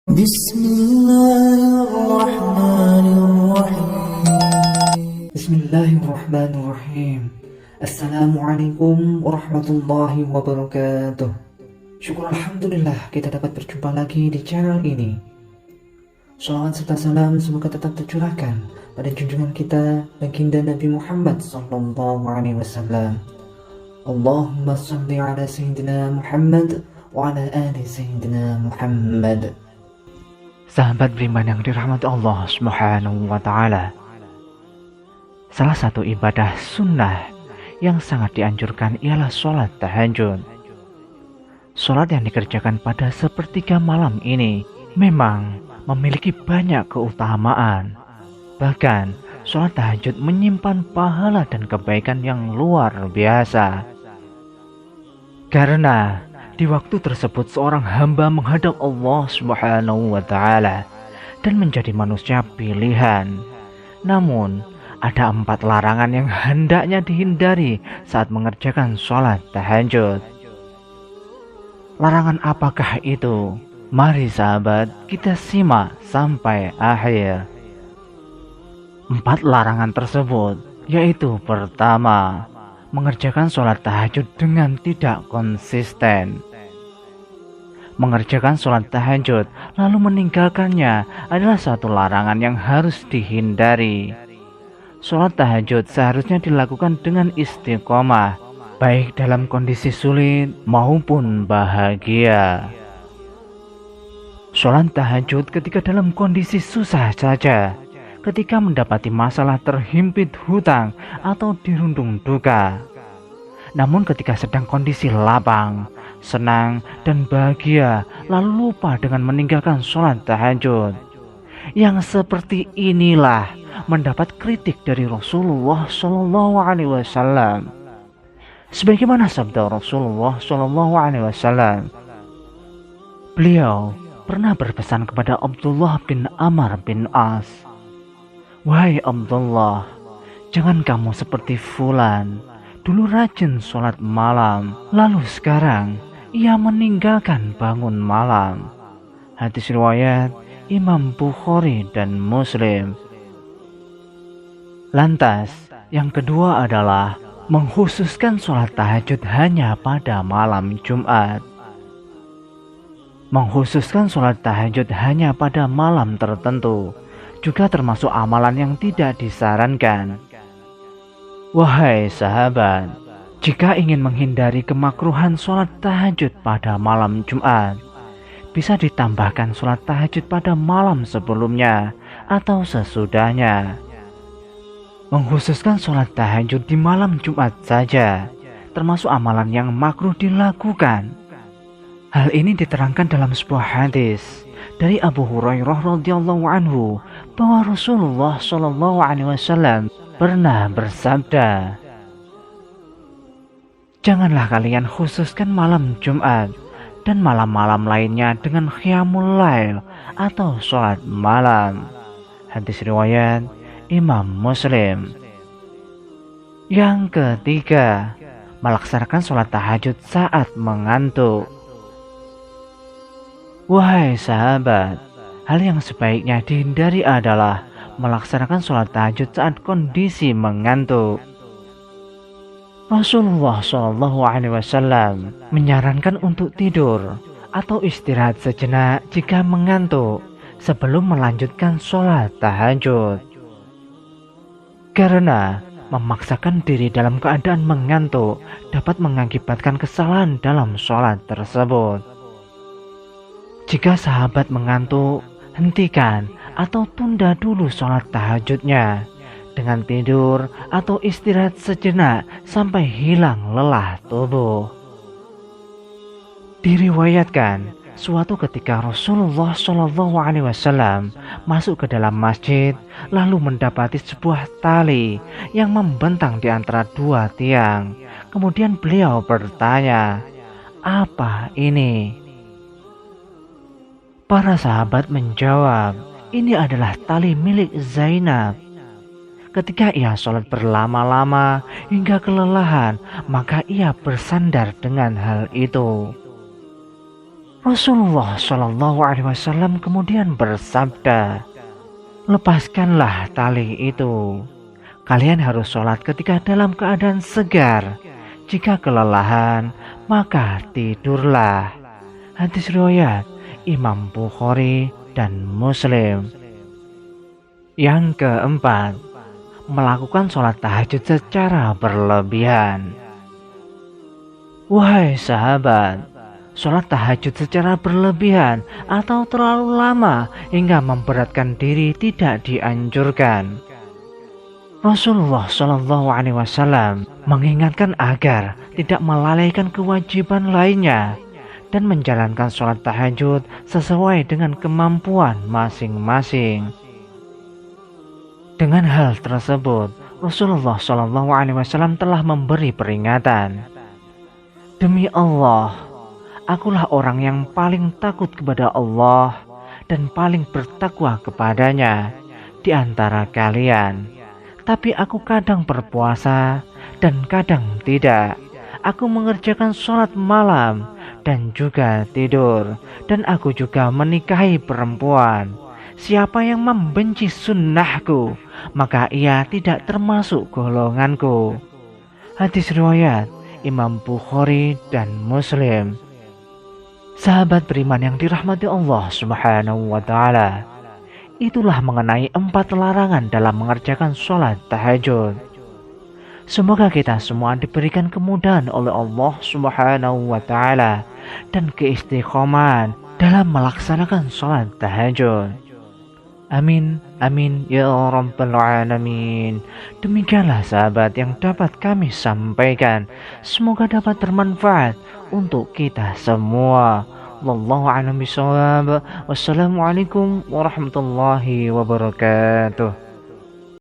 بسم الله الرحمن الرحيم بسم الله الرحمن الرحيم. Assalamualaikum warahmatullahi wabarakatuh. Syukur Alhamdulillah kita dapat berjumpa lagi di channel ini. Salawat serta salam semoga tetap tercurahkan pada junjungan kita baginda Nabi Muhammad sallallahu alaihi wasallam. Allahumma salli ala sayyidina Muhammad wa ala ali sayyidina Muhammad. Sahabat beriman yang dirahmati Allah Subhanahu wa taala. Salah satu ibadah sunnah yang sangat dianjurkan ialah sholat tahajud. Sholat yang dikerjakan pada sepertiga malam ini memang memiliki banyak keutamaan. Bahkan sholat tahajud menyimpan pahala dan kebaikan yang luar biasa. Karena di waktu tersebut seorang hamba menghadap Allah Subhanahu wa taala dan menjadi manusia pilihan. Namun ada 4 larangan yang hendaknya dihindari saat mengerjakan sholat tahajud. Larangan apakah itu? Mari sahabat, kita simak sampai akhir. 4 larangan tersebut yaitu pertama, mengerjakan sholat tahajud dengan tidak konsisten. Mengerjakan sholat tahajud lalu meninggalkannya adalah suatu larangan yang harus dihindari. Sholat tahajud seharusnya dilakukan dengan istiqomah, baik dalam kondisi sulit maupun bahagia. Sholat tahajud ketika dalam kondisi susah saja, ketika mendapati masalah terhimpit hutang atau dirundung duka. Namun ketika sedang kondisi lapang, senang dan bahagia, lalu lupa dengan meninggalkan sholat tahajud. Yang seperti inilah mendapat kritik dari Rasulullah Shallallahu Alaihi Wasallam. Sebagaimana sabda Rasulullah Shallallahu Alaihi Wasallam, beliau pernah berpesan kepada Abdullah bin Amr bin As, "Wahai Abdullah, jangan kamu seperti Fulan, dulu rajin sholat malam, lalu sekarang ia meninggalkan bangun malam." Hadis riwayat Imam Bukhari dan Muslim. Lantas, yang kedua adalah mengkhususkan sholat tahajud hanya pada malam Jumat. Mengkhususkan sholat tahajud hanya pada malam tertentu juga termasuk amalan yang tidak disarankan. Wahai sahabat, jika ingin menghindari kemakruhan sholat tahajud pada malam Jumat, bisa ditambahkan sholat tahajud pada malam sebelumnya atau sesudahnya. Mengkhususkan sholat tahajud di malam Jumat saja termasuk amalan yang makruh dilakukan. Hal ini diterangkan dalam sebuah hadis dari Abu Hurairah radhiyallahu anhu bahwa Rasulullah Shallallahu Alaihi Wasallam pernah bersabda, "Janganlah kalian khususkan malam Jumat dan malam-malam lainnya dengan qiyamul lail atau sholat malam." Hadis riwayat Imam Muslim. Yang ketiga, melaksanakan sholat tahajud saat mengantuk. Wahai sahabat, hal yang sebaiknya dihindari adalah melaksanakan sholat tahajud saat kondisi mengantuk. Rasulullah Shallallahu Alaihi Wasallam menyarankan untuk tidur atau istirahat sejenak jika mengantuk sebelum melanjutkan sholat tahajud. Karena memaksakan diri dalam keadaan mengantuk dapat mengakibatkan kesalahan dalam sholat tersebut. Jika sahabat mengantuk, hentikan atau tunda dulu sholat tahajudnya dengan tidur atau istirahat sejenak sampai hilang lelah tubuh. Diriwayatkan suatu ketika Rasulullah Shallallahu Alaihi Wasallam masuk ke dalam masjid lalu mendapati sebuah tali yang membentang di antara 2 tiang. Kemudian beliau bertanya, "Apa ini?" Para sahabat menjawab, "Ini adalah tali milik Zainab. Ketika ia sholat berlama-lama hingga kelelahan, maka ia bersandar dengan hal itu." Rasulullah Shallallahu Alaihi Wasallam kemudian bersabda, lepaskanlah tali itu. Kalian harus sholat ketika dalam keadaan segar. Jika kelelahan, maka tidurlah. Hadis riwayat Imam Bukhari dan Muslim. Yang keempat, melakukan sholat tahajud secara berlebihan. Wahai sahabat, sholat tahajud secara berlebihan atau terlalu lama hingga memberatkan diri tidak dianjurkan. Rasulullah Shallallahu Alaihi Wasallam mengingatkan agar tidak melalaikan kewajiban lainnya dan menjalankan sholat tahajud sesuai dengan kemampuan masing-masing. Dengan hal tersebut, Rasulullah Shallallahu Alaihi Wasallam telah memberi peringatan. Demi Allah, akulah orang yang paling takut kepada Allah dan paling bertakwa kepadanya di antara kalian. Tapi aku kadang berpuasa dan kadang tidak. Aku mengerjakan sholat malam dan juga tidur. Dan aku juga menikahi perempuan. Siapa yang membenci sunnahku, maka ia tidak termasuk golonganku. Hadis riwayat Imam Bukhari dan Muslim. Sahabat beriman yang dirahmati Allah Subhanahu wa Ta'ala, itulah mengenai 4 larangan dalam mengerjakan sholat tahajud. Semoga kita semua diberikan kemudahan oleh Allah Subhanahu wa Ta'ala dan keistiqomahan dalam melaksanakan sholat tahajud. Amin, amin, ya Rabbal Alamin. Demikianlah sahabat yang dapat kami sampaikan. Semoga dapat bermanfaat untuk kita semua. Wallahu a'lam bishawab. Wassalamualaikum warahmatullahi wabarakatuh.